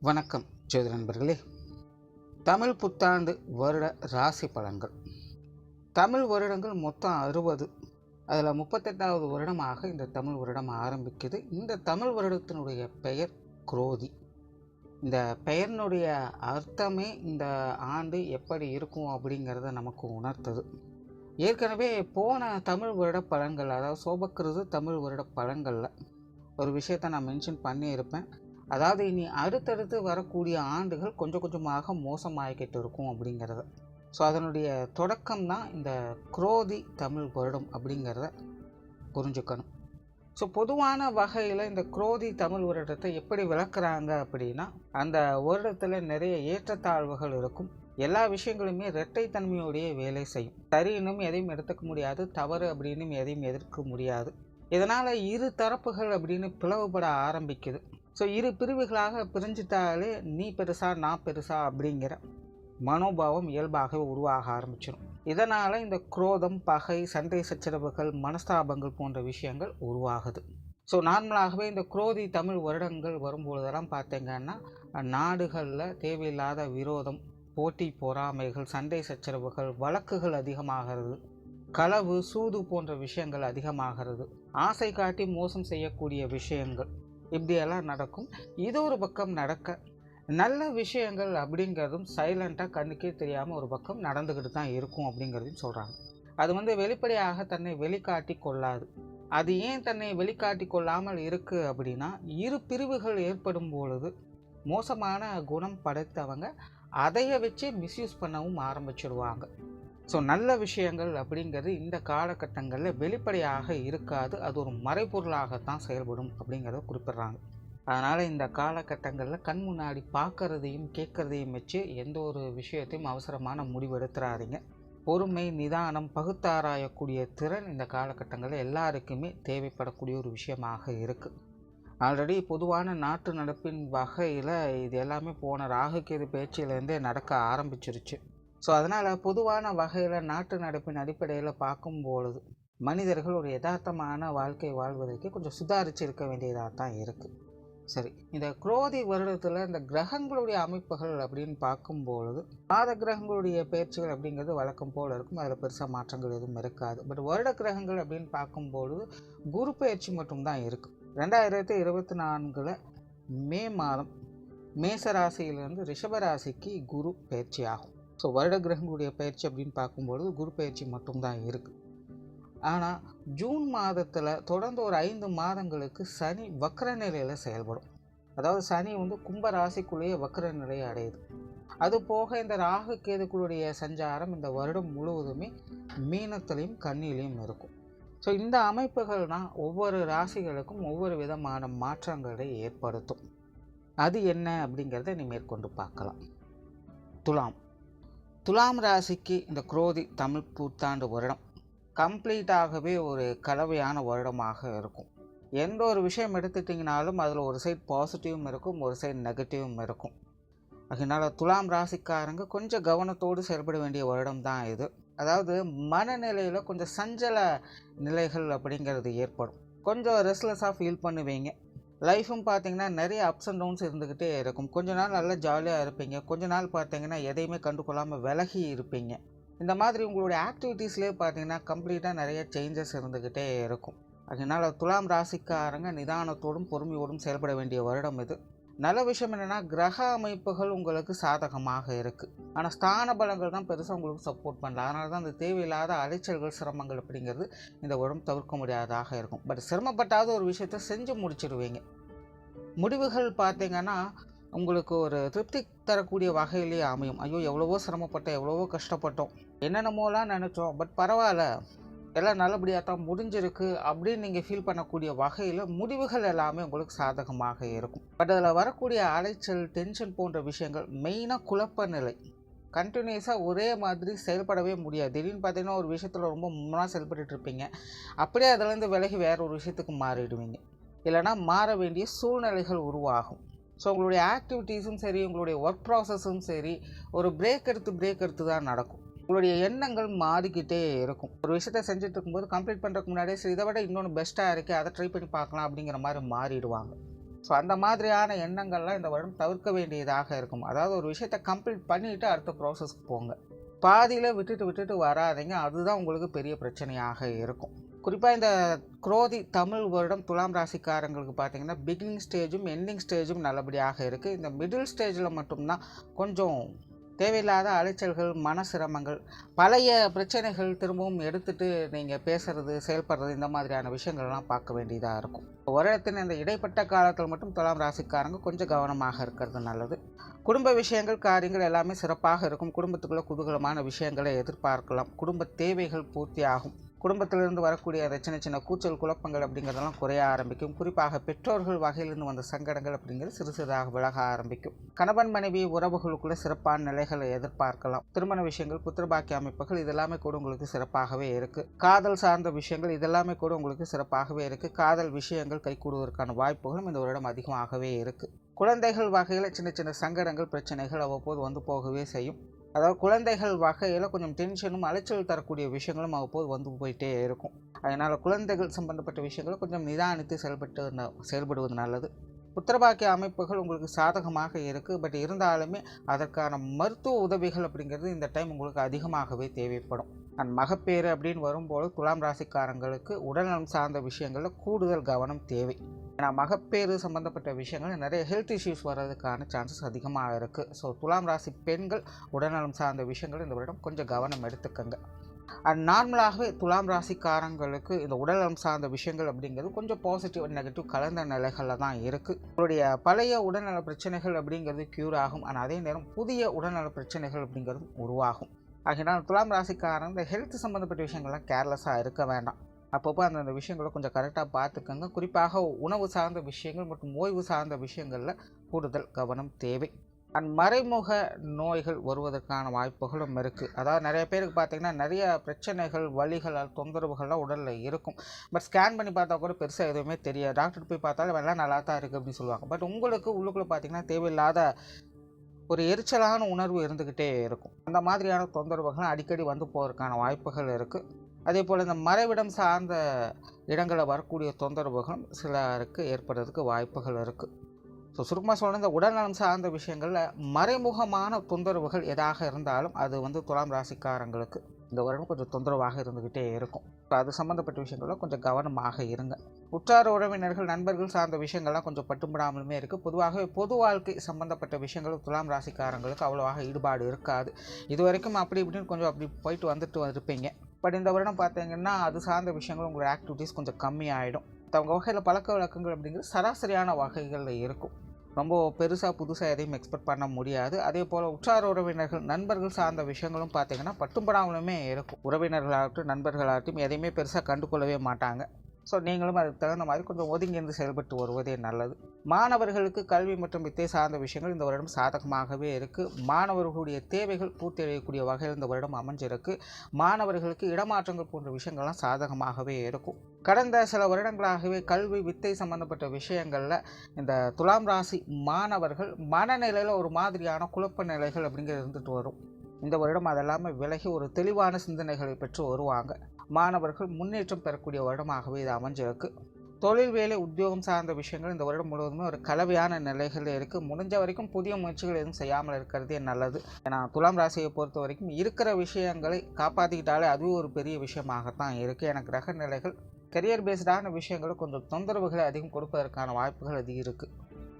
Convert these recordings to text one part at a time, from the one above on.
வணக்கம் ஜோதி நண்பர்களே. தமிழ் புத்தாண்டு வருட ராசி பலன்கள். தமிழ் வருடங்கள் மொத்தம் 60. அதில் 38வது வருடமாக இந்த தமிழ் வருடம் ஆரம்பிக்குது. இந்த தமிழ் வருடத்தினுடைய பெயர் குரோதி. இந்த பெயரினுடைய அர்த்தமே இந்த ஆண்டு எப்படி இருக்கும் அப்படிங்கிறத நமக்கு உணர்த்துது. ஏற்கனவே போன தமிழ் வருட பலன்கள், அதாவது சோபக்கிருது தமிழ் வருட பலன்களில் ஒரு விஷயத்தை நான் மென்ஷன் பண்ணியிருப்பேன். அதாவது இனி அடுத்தடுத்து வரக்கூடிய ஆண்டுகள் கொஞ்சம் கொஞ்சமாக மோசமாகிக்கிட்டு இருக்கும் அப்படிங்கிறத. ஸோ அதனுடைய தொடக்கம் தான் இந்த குரோதி தமிழ் வருடம் அப்படிங்கிறத புரிஞ்சுக்கணும். ஸோ பொதுவான வகையில் இந்த குரோதி தமிழ் வருடத்தை எப்படி விளக்குறாங்க அப்படின்னா, அந்த வருடத்தில் நிறைய ஏற்றத்தாழ்வுகள் இருக்கும். எல்லா விஷயங்களுமே இரட்டைத்தன்மையோடைய வேலை செய்யும். சரின்னும் எதையும் எடுத்துக்க முடியாது, தவறு அப்படின்னு எதையும் எதிர்க்க முடியாது. இதனால் இரு தரப்புகள் அப்படின்னு பிளவுபட ஆரம்பிக்குது. ஸோ இரு பிரிவுகளாக பிரிஞ்சிட்டாலே நீ பெருசா நான் பெருசா அப்படிங்கிற மனோபாவம் இயல்பாகவே உருவாக ஆரம்பிச்சிடும். இதனால் இந்த குரோதம், பகை, சண்டை சச்சரவுகள், மனஸ்தாபங்கள் போன்ற விஷயங்கள் உருவாகுது. ஸோ நார்மலாகவே இந்த குரோதி தமிழ் வருடங்கள் வரும்பொழுதெல்லாம் பார்த்தீங்கன்னா நாடுகளில் தேவையில்லாத விரோதம், போட்டி பொறாமைகள், சண்டை சச்சரவுகள், வழக்குகள் அதிகமாகிறது. களவு, சூது போன்ற விஷயங்கள் அதிகமாகிறது. ஆசை காட்டி மோசம் செய்யக்கூடிய விஷயங்கள் இப்படியெல்லாம் நடக்கும். இது ஒரு பக்கம் நடக்க, நல்ல விஷயங்கள் அப்படிங்கிறதும் சைலண்ட்டாக கண்ணுக்கே தெரியாமல் ஒரு பக்கம் நடந்துக்கிட்டு தான் இருக்கும் அப்படிங்கிறதையும் சொல்கிறாங்க. அது வெளிப்படையாக தன்னை வெளிக்காட்டி கொள்ளாது. அது ஏன் தன்னை வெளிக்காட்டி கொள்ளாமல் இருக்குது அப்படின்னா, இரு பிரிவுகள் ஏற்படும் பொழுது மோசமான குணம் படைத்தவங்க அதைய வச்சு மிஸ்யூஸ் பண்ணவும் ஆரம்பிச்சிடுவாங்க. ஸோ நல்ல விஷயங்கள் அப்படிங்கிறது இந்த காலகட்டங்களில் வெளிப்படையாக இருக்காது. அது ஒரு மறைபொருளாகத்தான் செயல்படும் அப்படிங்கிறத குறிப்பிட்றாங்க. அதனால் இந்த காலகட்டங்களில் கண் முன்னாடி பார்க்குறதையும் கேட்குறதையும் வச்சு எந்த ஒரு விஷயத்தையும் அவசரமான முடிவு எடுத்துறாதீங்க. பொறுமை, நிதானம், பகுத்தாராயக்கூடிய திறன் இந்த காலகட்டங்களில் எல்லாருக்குமே தேவைப்படக்கூடிய ஒரு விஷயமாக இருக்குது. ஆல்ரெடி பொதுவான நாட்டு நடப்பின் வகையில் இது எல்லாமே போன ராகுகேது பேச்சிலேருந்தே நடக்க ஆரம்பிச்சிருச்சு. ஸோ அதனால் பொதுவான வகையில் நாட்டு நடப்பின் அடிப்படையில் பார்க்கும்பொழுது மனிதர்கள் ஒரு யதார்த்தமான வாழ்க்கை வாழ்வதற்கு கொஞ்சம் சுதாரித்து இருக்க வேண்டியதாக தான் இருக்குது. சரி, இந்த குரோதி வருடத்தில் இந்த கிரகங்களுடைய அமைப்புகள் அப்படின்னு பார்க்கும்பொழுது மாத கிரகங்களுடைய பயிற்சிகள் அப்படிங்கிறது வழக்கம் போல் இருக்கும். அதில் பெருசாக மாற்றங்கள் எதுவும் இருக்காது. பட் வருட கிரகங்கள் அப்படின்னு பார்க்கும்பொழுது குரு பயிற்சி மட்டும்தான் இருக்குது. 2024 மே மாதம் மேசராசியிலிருந்து ரிஷபராசிக்கு குரு பயிற்சி ஆகும். ஸோ வருட கிரகங்களுடைய பயிற்சி அப்படின்னு பார்க்கும்பொழுது குரு பயிற்சி மட்டும்தான் இருக்குது. ஆனால் ஜூன் மாதத்தில் தொடர்ந்து ஒரு 5 மாதங்களுக்கு சனி வக்ர நிலையில் செயல்படும். அதாவது சனி கும்ப ராசிக்குள்ளேயே வக்ர நிலையை அடையுது. அது போக இந்த ராகு கேதுக்களுடைய சஞ்சாரம் இந்த வருடம் முழுவதுமே மீனத்திலையும் கன்னியிலையும் இருக்கும். ஸோ இந்த அமைப்புகள் தான் ஒவ்வொரு ராசிகளுக்கும் ஒவ்வொரு விதமான மாற்றங்களை ஏற்படுத்தும். அது என்ன அப்படிங்கிறத நீ மேற்கொண்டு பார்க்கலாம். துலாம் ராசிக்கு இந்த குரோதி தமிழ் புத்தாண்டு வருடம் கம்ப்ளீட்டாகவே ஒரு கலவையான வருடமாக இருக்கும். எந்த ஒரு விஷயம் எடுத்துட்டிங்கனாலும் அதில் ஒரு சைட் பாசிட்டிவும் இருக்கும், ஒரு சைட் நெகட்டிவும் இருக்கும். அதனால் துலாம் ராசிக்காரங்க கொஞ்சம் கவனத்தோடு செயல்பட வேண்டிய வருடம் தான் இது. அதாவது மனநிலையில் கொஞ்சம் சஞ்சல நிலைகள் அப்படிங்கிறது ஏற்படும். கொஞ்சம் ரெஸ்ட்லெஸ்ஸாக ஃபீல் பண்ணுவீங்க. லைஃப்பும் பார்த்திங்கன்னா நிறைய அப்ஸ் அண்ட் டவுன்ஸ் இருந்துக்கிட்டே இருக்கும். கொஞ்ச நாள் நல்லா ஜாலியாக இருப்பீங்க, கொஞ்ச நாள் பார்த்திங்கன்னா எதையுமே கண்டுகொள்ளாமல் விலகி இருப்பீங்க. இந்த மாதிரி உங்களுடைய ஆக்டிவிட்டீஸ்லேயே பார்த்திங்கன்னா கம்ப்ளீட்டாக நிறைய சேஞ்சஸ் இருந்துக்கிட்டே இருக்கும். அதனால் துலாம் ராசிக்காரங்க நிதானத்தோடும் பொறுமையோடும் செயல்பட வேண்டிய வருடம் இது. நல்ல விஷயம் என்னென்னா, கிரக அமைப்புகள் உங்களுக்கு சாதகமாக இருக்குது. ஆனால் ஸ்தான பலங்கள் தான் பெருசாக உங்களுக்கு சப்போர்ட் பண்ணல. அதனால தான் அந்த தேவையில்லாத அலைச்சல்கள், சிரமங்கள் அப்படிங்கிறது இந்த வருடம் தவிர்க்க முடியாததாக இருக்கும். பட் சிரமப்பட்டாத ஒரு விஷயத்தை செஞ்சு முடிச்சிடுவீங்க. முடிவுகள் பார்த்திங்கன்னா உங்களுக்கு ஒரு திருப்தி தரக்கூடிய வகையிலேயே அமையும். ஐயோ எவ்வளவோ சிரமப்பட்டோம், எவ்வளவோ கஷ்டப்பட்டோம், என்னென்னமோலாம் நினச்சோம், பட் பரவாயில்ல எல்லாம் நல்லபடியாக தான் முடிஞ்சிருக்கு அப்படின்னு நீங்கள் ஃபீல் பண்ணக்கூடிய வகையில் முடிவுகள் எல்லாமே உங்களுக்கு சாதகமாக இருக்கும். பட் அதில் வரக்கூடிய அலைச்சல், டென்ஷன் போன்ற விஷயங்கள், மெயினாக குழப்ப நிலை, கண்டினியூஸாக ஒரே மாதிரி செயல்படவே முடியாது. திடீர்னு பார்த்தீங்கன்னா ஒரு விஷயத்தில் ரொம்ப முன்னாக செயல்பட்டு இருப்பீங்க, அப்படியே அதிலேருந்து விலகி வேறு ஒரு விஷயத்துக்கு மாறிடுவீங்க, இல்லைனா மாற வேண்டிய சூழ்நிலைகள் உருவாகும். ஸோ உங்களுடைய ஆக்டிவிட்டீஸும் சரி, உங்களுடைய ஒர்க் ப்ராசஸும் சரி, ஒரு பிரேக் எடுத்து தான் நடக்கும். உங்களுடைய எண்ணங்கள் மாறிக்கிட்டே இருக்கும். ஒரு விஷயத்தை செஞ்சுட்டு இருக்கும்போது கம்ப்ளீட் பண்ணுறதுக்கு முன்னாடியே சரி இதை விட இன்னொன்று பெஸ்ட்டாக இருக்குது, அதை ட்ரை பண்ணி பார்க்கலாம் அப்படிங்கிற மாதிரி மாறிடுவாங்க. ஸோ அந்த மாதிரியான எண்ணங்கள்லாம் இந்த வருடம் தவிர்க்க வேண்டியதாக இருக்கும். அதாவது ஒரு விஷயத்தை கம்ப்ளீட் பண்ணிவிட்டு அடுத்த ப்ராசஸ்க்கு போங்க. பாதியில் விட்டுட்டு வராதிங்க. அதுதான் உங்களுக்கு பெரிய பிரச்சனையாக இருக்கும். குறிப்பாக இந்த குரோதி தமிழ் வருடம் துலாம் ராசிக்காரங்களுக்கு பார்த்திங்கன்னா பிகினிங் ஸ்டேஜும் எண்டிங் ஸ்டேஜும் நல்லபடியாக இருக்குது. இந்த மிடில் ஸ்டேஜில் மட்டும்தான் கொஞ்சம் தேவையில்லாத அலைச்சல்கள், மன சிரமங்கள், பழைய பிரச்சனைகள் திரும்பவும் எடுத்துகிட்டு நீங்கள் பேசுகிறது, செயல்படுறது, இந்த மாதிரியான விஷயங்கள்லாம் பார்க்க வேண்டியதாக இருக்கும். வருடத்தின் இந்த இடைப்பட்ட காலத்தில் மட்டும் துலாம் ராசிக்காரங்க கொஞ்சம் கவனமாக இருக்கிறது நல்லது. குடும்ப விஷயங்கள், காரியங்கள் எல்லாமே சிறப்பாக இருக்கும். குடும்பத்துக்குள்ளே குதூகலமான விஷயங்களை எதிர்பார்க்கலாம். குடும்ப தேவைகள் பூர்த்தி ஆகும். குடும்பத்திலிருந்து வரக்கூடிய அந்த சின்ன சின்ன கூச்சல் குழப்பங்கள் அப்படிங்கிறதெல்லாம் குறைய ஆரம்பிக்கும். குறிப்பாக பெற்றோர்கள் வகையிலிருந்து வந்த சங்கடங்கள் அப்படிங்கிறது சிறு சிறிதாக விலக ஆரம்பிக்கும். கணவன் மனைவி உறவுகளுக்குள்ள சிறப்பான நிலைகளை எதிர்பார்க்கலாம். திருமண விஷயங்கள், புத்திரபாக்கிய அமைப்புகள் இதெல்லாமே கூட உங்களுக்கு சிறப்பாகவே இருக்குது. காதல் சார்ந்த விஷயங்கள் இதெல்லாமே கூட உங்களுக்கு சிறப்பாகவே இருக்குது. காதல் விஷயங்கள் கைகூடுவதற்கான வாய்ப்புகளும் இந்த வருடம் அதிகமாகவே இருக்குது. குழந்தைகள் வகையில் சின்ன சின்ன சங்கடங்கள், பிரச்சனைகள் அவ்வப்போது வந்து போகவே செய்யும். அதாவது குழந்தைகள் வகையில் கொஞ்சம் டென்ஷனும் அலைச்சல் தரக்கூடிய விஷயங்களும் அவ்வப்போது வந்து போயிட்டே இருக்கும். அதனால் குழந்தைகள் சம்பந்தப்பட்ட விஷயங்களை கொஞ்சம் நிதானித்து செயல்படுவது நல்லது. புத்திரபாக்கிய அமைப்புகள் உங்களுக்கு சாதகமாக இருக்குது. பட் இருந்தாலுமே அதற்கான மருத்துவ உதவிகள் அப்படிங்கிறது இந்த டைம் உங்களுக்கு அதிகமாகவே தேவைப்படும். மகப்பேறு அப்படின்னு வரும்போது துலாம் ராசிக்காரங்களுக்கு உடல்நலம் சார்ந்த விஷயங்களில் கூடுதல் கவனம் தேவை. ஏன்னா மகப்பேறு சம்மந்தப்பட்ட விஷயங்கள் நிறைய ஹெல்த் இஷ்யூஸ் வர்றதுக்கான சான்சஸ் அதிகமாக இருக்குது. ஸோ துலாம் ராசி பெண்கள் உடல்நலம் சார்ந்த விஷயங்கள் இந்த வருடம் கொஞ்சம் கவனம் எடுத்துக்கங்க. நார்மலாகவே துலாம் ராசிக்காரங்களுக்கு இந்த உடல்நலம் சார்ந்த விஷயங்கள் அப்படிங்கிறது கொஞ்சம் பாசிட்டிவ் நெகட்டிவ் கலந்த நிலைகளில் தான் இருக்குது. உங்களுடைய பழைய உடல்நல பிரச்சனைகள் அப்படிங்கிறது க்யூர் ஆகும். ஆனால் அதே நேரம் புதிய உடல்நல பிரச்சனைகள் அப்படிங்கிறது உருவாகும். ஆகினால் துலாம் ராசிக்காரங்க இந்த ஹெல்த் சம்மந்தப்பட்ட விஷயங்கள்லாம் கேர்லெஸ்ஸாக இருக்க வேண்டாம். அப்பப்போ அந்த விஷயங்களை கொஞ்சம் கரெக்டாக பார்த்துக்கோங்க. குறிப்பாக உணவு சார்ந்த விஷயங்கள் மற்றும் ஓய்வு சார்ந்த விஷயங்களில் கூடுதல் கவனம் தேவை. மறைமுக நோய்கள் வருவதற்கான வாய்ப்புகளும் இருக்குது. அதாவது நிறைய பேருக்கு பார்த்திங்கன்னா நிறைய பிரச்சனைகள், வலிகள், தொந்தரவுகள்லாம் உடலில் இருக்கும். பட் ஸ்கேன் பண்ணி பார்த்தா கூட பெருசாக எதுவுமே தெரியாது. டாக்டர் போய் பார்த்தாலும் எல்லாம் நல்லா தான் இருக்குது அப்படின்னு சொல்லுவாங்க. பட் உங்களுக்கு உள்ளுக்குள்ளே பார்த்திங்கன்னா தேவையில்லாத ஒரு எரிச்சலான உணர்வு இருந்துக்கிட்டே இருக்கும். அந்த மாதிரியான தொந்தரவுகள் அடிக்கடி வந்து போவதற்கான வாய்ப்புகள் இருக்குது. அதே போல் இந்த மறைவிடம் சார்ந்த இடங்களில் வரக்கூடிய தொந்தரவுகளும் சிலருக்கு ஏற்படுறதுக்கு வாய்ப்புகள் இருக்குது. ஸோ சுருக்கமாக சொல்ல இந்த உடல்நலம் சார்ந்த விஷயங்களில் மறைமுகமான தொந்தரவுகள் எதாக இருந்தாலும் அது துலாம் ராசிக்காரங்களுக்கு இந்த வருடம் கொஞ்சம் தொந்தரவாக இருந்துக்கிட்டே இருக்கும். ஸோ அது சம்மந்தப்பட்ட விஷயங்களில் கொஞ்சம் கவனமாக இருங்க. உற்றார் உறவினர்கள், நண்பர்கள் சார்ந்த விஷயங்கள்லாம் கொஞ்சம் பட்டுப்படாமலுமே இருக்குது. பொதுவாகவே பொது வாழ்க்கை சம்மந்தப்பட்ட விஷயங்கள் துலாம் ராசிக்காரங்களுக்கு அவ்வளோவாக ஈடுபாடு இருக்காது. இது வரைக்கும் அப்படி இப்படின்னு கொஞ்சம் அப்படி போயிட்டு வந்துட்டு இருப்பீங்க. பட் இந்த வருடம் பார்த்தீங்கன்னா அது சார்ந்த விஷயங்கள் உங்களோட ஆக்டிவிட்டீஸ் கொஞ்சம் கம்மியாகிடும். அவங்க வகையில் பழக்க வழக்கங்கள் அப்படிங்கிறது சராசரியான வகைகளில் இருக்கும். ரொம்ப பெருசாக புதுசாக எதையும் எக்ஸ்பெக்ட் பண்ண முடியாது. அதே போல் உற்றார் உறவினர்கள், நண்பர்கள் சார்ந்த விஷயங்களும் பார்த்திங்கன்னா பட்டும்படாமலுமே இருக்கும். உறவினர்களாகட்டும் நண்பர்களாகட்டும் எதையுமே பெருசாக கண்டுகொள்ளவே மாட்டாங்க. ஸோ நீங்களும் அதுக்கு தகுந்த மாதிரி கொஞ்சம் ஒதுங்கிருந்து செயல்பட்டு வருவதே நல்லது. மாணவர்களுக்கு கல்வி மற்றும் வித்தை சார்ந்த விஷயங்கள் இந்த வருடம் சாதகமாகவே இருக்குது. மாணவர்களுடைய தேவைகள் பூர்த்தி அடையக்கூடிய வகையில் இந்த வருடம் அமைஞ்சிருக்கு. மாணவர்களுக்கு இடமாற்றங்கள் போன்ற விஷயங்கள்லாம் சாதகமாகவே இருக்கும். கடந்த சில வருடங்களாகவே கல்வி வித்தை சம்பந்தப்பட்ட விஷயங்களில் இந்த துலாம் ராசி மாணவர்கள் மனநிலையில் ஒரு மாதிரியான குழப்ப நிலைகள் அப்படிங்கிறது இருந்துட்டு வரும். இந்த வருடம் அதெல்லாமே விலகி ஒரு தெளிவான சிந்தனைகளை பெற்று வருவாங்க. மாணவர்கள் முன்னேற்றம் பெறக்கூடிய வருடமாகவே இது அமைஞ்சிருக்கு. தொழில், வேலை, உத்தியோகம் சார்ந்த விஷயங்கள் இந்த வருடம் முழுவதுமே ஒரு கலவையான நிலைகள் இருக்குது. முடிஞ்ச வரைக்கும் புதிய முயற்சிகள் எதுவும் செய்யாமல் இருக்கிறதே நல்லது. ஏன்னா துலாம் ராசியை பொறுத்த வரைக்கும் இருக்கிற விஷயங்களை காப்பாற்றிக்கிட்டாலே அதுவும் ஒரு பெரிய விஷயமாகத்தான் இருக்குது. எனக்கு கிரக நிலைகள் கரியர் பேஸ்டான விஷயங்களும் கொஞ்சம் தொந்தரவுகளை அதிகம் கொடுப்பதற்கான வாய்ப்புகள் அதிகம் இருக்குது.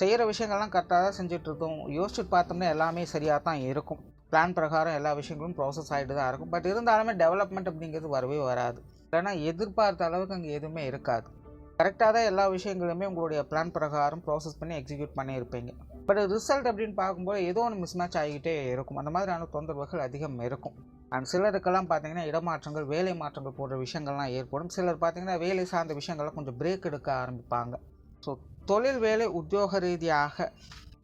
செய்கிற விஷயங்கள்லாம் கரெக்டாக தான் செஞ்சிட்ருக்கோம். யோசிச்சுட்டு பார்த்தோம்னா எல்லாமே சரியாக தான் இருக்கும். பிளான் பிரகாரம் எல்லா விஷயங்களும் ப்ராசஸ் ஆகிட்டு தான் இருக்கும். பட் இருந்தாலுமே டெவலப்மெண்ட் அப்படிங்கிறது வரவே வராது. இல்லைனா எதிர்பார்த்த அளவுக்கு அங்கே எதுவுமே இருக்காது. கரெக்டாக தான் எல்லா விஷயங்களுமே உங்களுடைய பிளான் பிரகாரம் ப்ராசஸ் பண்ணி எக்ஸிக்யூட் பண்ணியிருப்பீங்க. பட் ரிசல்ட் அப்படின்னு பார்க்கும்போது ஏதோ ஒன்று மிஸ்மேட்ச் ஆகிக்கிட்டே இருக்கும். அந்த மாதிரியான தொந்தரவுகள் அதிகம் இருக்கும். அண்ட் சிலருக்கெல்லாம் பார்த்திங்கன்னா இடமாற்றங்கள், வேலை மாற்றங்கள் போன்ற விஷயங்கள்லாம் ஏற்படும். சிலர் பார்த்திங்கன்னா வேலை சார்ந்த விஷயங்கள்லாம் கொஞ்சம் பிரேக் எடுக்க ஆரம்பிப்பாங்க. ஸோ தொழில், வேலை, உத்தியோக ரீதியாக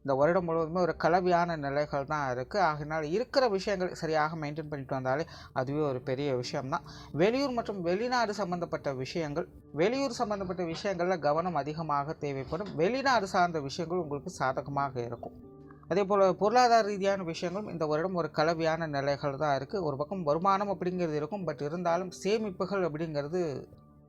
இந்த வருடம் முழுவதுமே ஒரு கலவையான நிலைகள் தான் இருக்குது. ஆகினால் இருக்கிற விஷயங்கள் சரியாக மெயின்டைன் பண்ணிட்டு வந்தாலே அதுவே ஒரு பெரிய விஷயம்தான். வெளியூர் மற்றும் வெளிநாடு சம்மந்தப்பட்ட விஷயங்களில் கவனம் அதிகமாக தேவைப்படும். வெளிநாடு சார்ந்த விஷயங்கள் உங்களுக்கு சாதகமாக இருக்கும். அதே போல் பொருளாதார ரீதியான விஷயங்களும் இந்த வருடம் ஒரு கலவையான நிலைகள் தான் இருக்குது. ஒரு பக்கம் வருமானம் அப்படிங்கிறது இருக்கும். பட் இருந்தாலும் சேமிப்புகள் அப்படிங்கிறது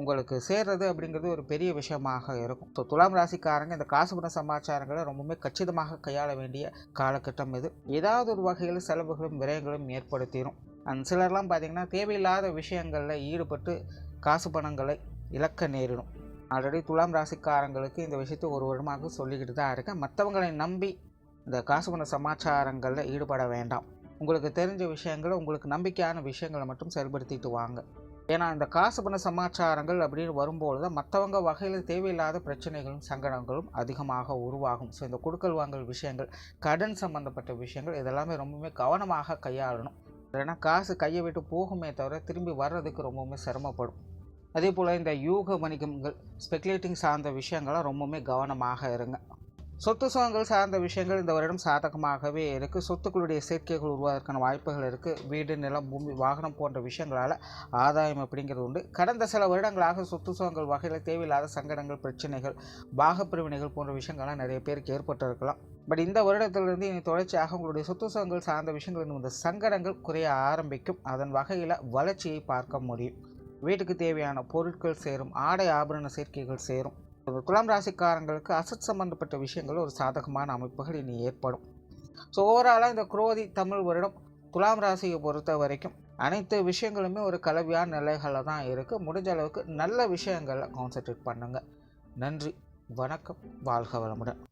உங்களுக்கு சேர்றது அப்படிங்கிறது ஒரு பெரிய விஷயமாக இருக்கும். ஸோ துலாம் ராசிக்காரங்க இந்த காசு பண சமாச்சாரங்களை ரொம்பவுமே கச்சிதமாக கையாள வேண்டிய காலகட்டம் இது. ஏதாவது ஒரு வகையில் செலவுகளும் விரயங்களும் ஏற்படுத்திடும். சிலர்லாம் பார்த்திங்கன்னா தேவையில்லாத விஷயங்களில் ஈடுபட்டு காசு பணங்களை இழக்க நேரிடும். ஆல்ரெடி துலாம் ராசிக்காரங்களுக்கு இந்த விஷயத்தை ஒரு வருடமாக சொல்லிக்கிட்டு தான் இருக்கேன். மற்றவங்களை நம்பி இந்த காசு பண சமாச்சாரங்களில் ஈடுபட வேண்டாம். உங்களுக்கு தெரிஞ்ச விஷயங்களை, உங்களுக்கு நம்பிக்கையான விஷயங்களை மட்டும் செயல்படுத்திட்டு வாங்க. ஏன்னா இந்த காசு பண சமாச்சாரங்கள் அப்படின்னு வரும்போது தான் மற்றவங்க வகையில் தேவையில்லாத பிரச்சனைகளும் சங்கடங்களும் அதிகமாக உருவாகும். ஸோ இந்த கொடுக்கல் வாங்கல் விஷயங்கள், கடன் சம்மந்தப்பட்ட விஷயங்கள் இதெல்லாமே ரொம்பவுமே கவனமாக கையாளணும். இல்லைன்னா காசு கையை விட்டு போகுமே தவிர திரும்பி வர்றதுக்கு ரொம்பவுமே சிரமப்படும். அதே போல் இந்த யூக வணிகங்கள், ஸ்பெகுலேட்டிங் சார்ந்த விஷயங்கள்லாம் ரொம்பவுமே கவனமாக இருங்க. சொத்து சுகங்கள் சார்ந்த விஷயங்கள் இந்த வருடம் சாதகமாகவே இருக்குது. சொத்துக்களுடைய சேர்க்கைகள் உருவாவதற்கான வாய்ப்புகள் இருக்குது. வீடு, நிலம், பூமி, வாகனம் போன்ற விஷயங்களால் ஆதாயம் அப்படிங்கிறது உண்டு. கடந்த சில வருடங்களாக சொத்து சுகங்கள் வகையில் தேவையில்லாத சங்கடங்கள், பிரச்சனைகள், பாகப்பிரிவினைகள் போன்ற விஷயங்கள்லாம் நிறைய பேருக்கு ஏற்பட்டு இருக்கலாம். பட் இந்த வருடத்திலிருந்து இனி தொடர்ச்சியாக உங்களுடைய சொத்து சுகங்கள் சார்ந்த விஷயங்கள் இந்த சங்கடங்கள் குறைய ஆரம்பிக்கும். அதன் வகையில் வளர்ச்சியை பார்க்க முடியும். வீட்டுக்கு தேவையான பொருட்கள் சேரும், ஆடை ஆபரண சேர்க்கைகள் சேரும். துலாம் ராசிக்காரங்களுக்கு அசட் சம்பந்தப்பட்ட விஷயங்கள் ஒரு சாதகமான அமைப்புகள் இனி ஏற்படும். ஸோ ஓவராலாக இந்த குரோதி தமிழ் வருடம் துலாம் ராசியை பொறுத்த வரைக்கும் அனைத்து விஷயங்களுமே ஒரு கலவையான நிலைகளில் தான் இருக்குது. முடிஞ்ச அளவுக்கு நல்ல விஷயங்களில் கான்சென்ட்ரேட் பண்ணுங்கள். நன்றி, வணக்கம், வாழ்க வளமுடன்.